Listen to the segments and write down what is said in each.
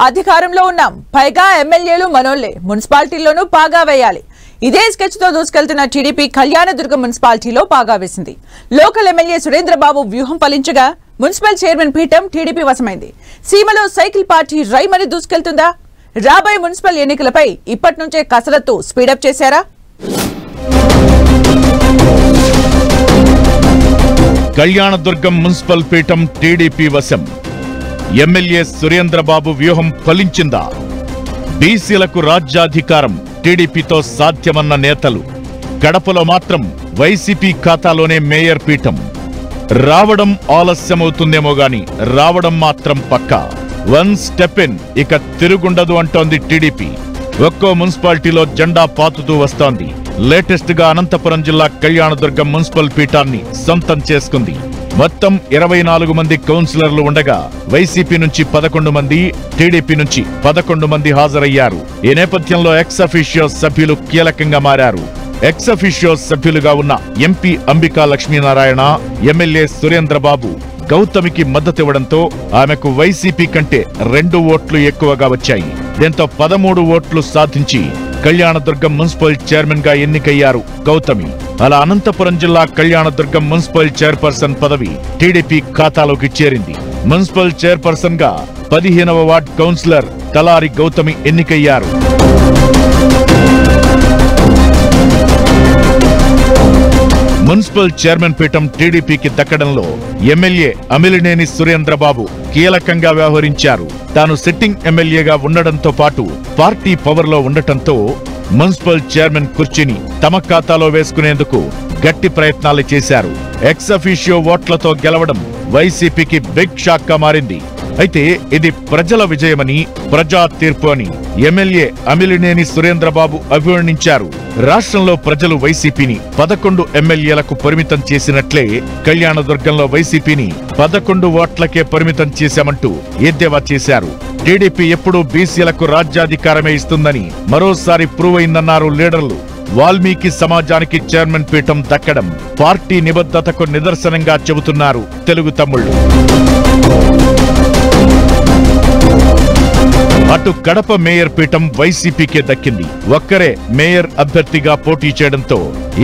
అధికారంలో ఉన్నాం, పైగా ఎమ్మెల్యేలు మనోళ్లే, మున్సిపాలిటీల్లోనూ పాగా వేయాలి. ఇదే స్కెచ్ తో దూసుకెళ్తున్న టీడీపీ కళ్యాణదుర్గం మున్సిపాలిటీలో పాగా వేసింది. లోకల్ ఎమ్మెల్యే సురేంద్రబాబు వ్యూహం ఫలించగా మున్సిపల్ చైర్మన్ పీఠం టీడీపీ వశమైంది. సీమలో సైకిల్ పార్టీ రైమని దూసుకెళ్తుందా? రాబోయే మున్సిపల్ ఎన్నికలపై ఇప్పటి నుంచే కసరత్తు స్పీడప్ చేశారా? కళ్యాణదుర్గం మున్సిపల్ పీఠం టీడీపీ వశం. ఎమ్మెల్యే సురేంద్రబాబు వ్యూహం ఫలించిందా? బీసీలకు రాజ్యాధికారం టీడీపీతో సాధ్యమన్న నేతలు. కడపలో మాత్రం వైసీపీ ఖాతాలోనే మేయర్ పీఠం. రావడం ఆలస్యమవుతుందేమో గాని రావడం మాత్రం పక్కా. వన్ స్టెప్ ఇన్, ఇక తిరుగుండదు అంటోంది టీడీపీ. ఒక్కో మున్సిపాలిటీలో జెండా పాతుతూ వస్తోంది. లేటెస్ట్ గా అనంతపురం జిల్లా కళ్యాణదుర్గం మున్సిపల్ పీఠాన్ని సొంతం చేసుకుంది. మొత్తం 24 మంది కౌన్సిలర్లు ఉండగా వైసీపీ నుంచి 11 మంది, టీడీపీ నుంచి 11 మంది హాజరయ్యారు. ఈ నేపథ్యంలో ఎక్స్ అఫీషియో సభ్యులు కీలకంగా మారారు. ఎక్స్ అఫీషియో సభ్యులుగా ఉన్న ఎంపీ అంబికా లక్ష్మీనారాయణ, ఎమ్మెల్యే సురేంద్రబాబు గౌతమికి మద్దతివ్వడంతో ఆమెకు వైసీపీ కంటే 2 ఓట్లు ఎక్కువగా వచ్చాయి. దీంతో 13 ఓట్లు సాధించి కళ్యాణదుర్గం మున్సిపల్ చైర్మన్ గా ఎన్నికయ్యారు గౌతమి. అలా అనంతపురం జిల్లా కళ్యాణదుర్గం మున్సిపల్ చైర్పర్సన్ పదవి టీడీపీ ఖాతాలోకి చేరింది. మున్సిపల్ చైర్పర్సన్ గా 15వ వార్డ్ కౌన్సిలర్ తలారి గౌతమి ఎన్నికయ్యారు. మున్సిపల్ చైర్మన్ పీఠం టీడీపీకి దక్కడంలో ఎమ్మెల్యే అమిలినేని సురేంద్రబాబు కీలకంగా వ్యవహరించారు. తాను సిట్టింగ్ ఎమ్మెల్యేగా ఉండడంతో పాటు పార్టీ పవర్ లో ఉండటంతో మున్సిపల్ చైర్మన్ కుర్చీని తమ ఖాతాలో వేసుకునేందుకు గట్టి ప్రయత్నాలు చేశారు. ఎక్స్ అఫీషియో ఓట్లతో గెలవడం వైసీపీకి బిగ్ షాక్ గా మారింది. అయితే ఇది ప్రజల విజయమని, ప్రజా తీర్పు అని ఎమ్మెల్యే అమిలినేని సురేంద్రబాబు అభివర్ణించారు. రాష్ట్రంలో ప్రజలు వైసీపీని 11 ఎమ్మెల్యేలకు పరిమితం చేసినట్లే కళ్యాణదుర్గంలో వైసీపీని 11 ఓట్లకే పరిమితం చేశామంటూ ఎద్దేవా చేశారు. టీడీపీ ఎప్పుడూ బీసీలకు రాజ్యాధికారమే ఇస్తుందని మరోసారి ప్రూవ్ అయిందన్నారు లీడర్లు. వాల్మీకి సమాజానికి చైర్మన్ పీఠం దక్కడం పార్టీ నిబద్ధతకు నిదర్శనంగా చెబుతున్నారు తెలుగు తమ్ముళ్లు. అటు కడప మేయర్ పీఠం వైసీపీకే దక్కింది. ఒక్కరే మేయర్ అభ్యర్థిగా పోటీ చేయడంతో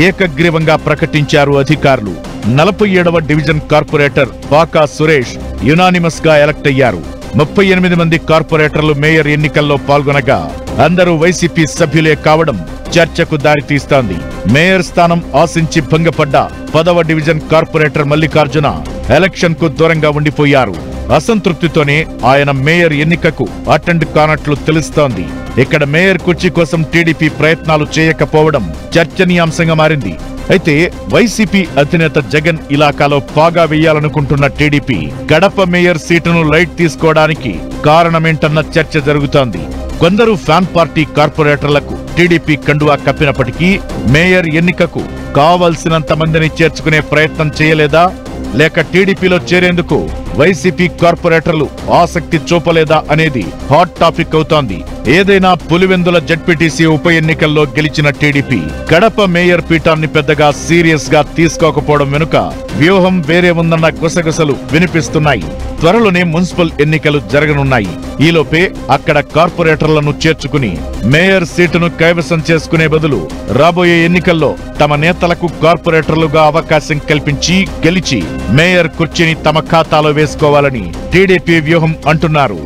ఏకగ్రీవంగా ప్రకటించారు అధికారులు. 47వ division corporator pak Suresh unanimous గా ఎలక్ట్ అయ్యారు. 38 మంది కార్పొరేటర్లు మేయర్ ఎన్నికల్లో పాల్గొనగా అందరూ వైసీపీ సభ్యులే కావడం చర్చకు దారితీస్తోంది. మేయర్ స్థానం ఆశించి భంగపడ్డ 10వ డివిజన్ కార్పొరేటర్ మల్లికార్జున ఎలక్షన్ కు దూరంగా ఉండిపోయారు. అసంతృప్తితోనే ఆయన మేయర్ ఎన్నికకు అటెండ్ కానట్లు తెలుస్తోంది. ఇక్కడ మేయర్ కుర్చీ కోసం టీడీపీ ప్రయత్నాలు చేయకపోవడం చర్చనీయాంశంగా మారింది. అయితే వైసీపీ అధినేత జగన్ ఇలాకాలో పాగా వేయాలనుకుంటున్న టీడీపీ కడప మేయర్ సీటును లైట్ తీసుకోవడానికి కారణమేంటన్న చర్చ జరుగుతోంది. కొందరు ఫ్యాన్ పార్టీ కార్పొరేటర్లకు టీడీపీ కండువా కప్పినప్పటికీ మేయర్ ఎన్నికకు కావలసినంత మందిని చేర్చుకునే ప్రయత్నం చేయలేదా, లేక టీడీపీలో చేరేందుకు వైసీపీ కార్పొరేటర్లు ఆసక్తి చూపలేదా అనేది హాట్ టాపిక్ అవుతోంది. ఏదైనా పులివెందుల జెడ్పీటీసీ ఉప ఎన్నికల్లో గెలిచిన టీడీపీ కడప మేయర్ పీఠాన్ని పెద్దగా సీరియస్ గా తీసుకోకపోవడం వెనుక వ్యూహం వేరే ఉందన్న గుసగుసలు వినిపిస్తున్నాయి. త్వరలోనే మున్సిపల్ ఎన్నికలు జరగనున్నాయి. ఈలోపే అక్కడ కార్పొరేటర్లను చేర్చుకుని మేయర్ సీటును కైవసం చేసుకునే బదులు రాబోయే ఎన్నికల్లో తమ నేతలకు కార్పొరేటర్లుగా అవకాశం కల్పించి గెలిచి మేయర్ కుర్చీని తమ ఖాతాలో వేసుకోవాలని టీడీపీ వ్యూహం అంటున్నారు.